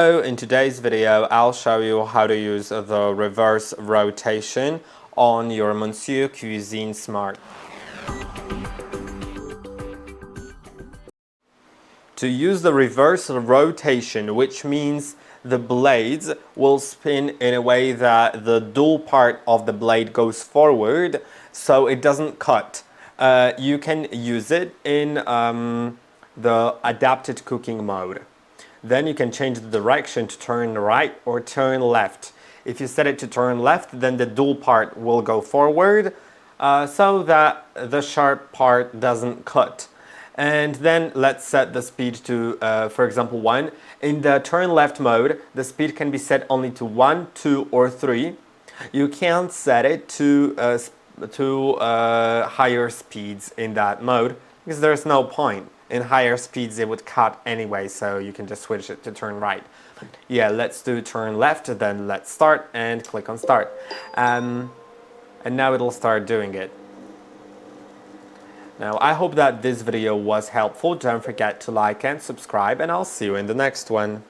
So in today's video, I'll show you how to use the reverse rotation on your Monsieur Cuisine Smart. To use the reverse rotation, which means the blades will spin in a way that the dual part of the blade goes forward so it doesn't cut. You can use it in the adapted cooking mode. Then you can change the direction to turn right or turn left. If you set it to turn left, then the dual part will go forward so that the sharp part doesn't cut. And then let's set the speed to, for example, 1. In the turn left mode, the speed can be set only to 1, 2, or 3. You can't set it to higher speeds in that mode because there's no point. In higher speeds it would cut anyway, so you can just switch it to turn right. Yeah, let's do turn left, then let's start and click on start. And now it'll start doing it. Now I hope that this video was helpful. Don't forget to like and subscribe, and I'll see you in the next one.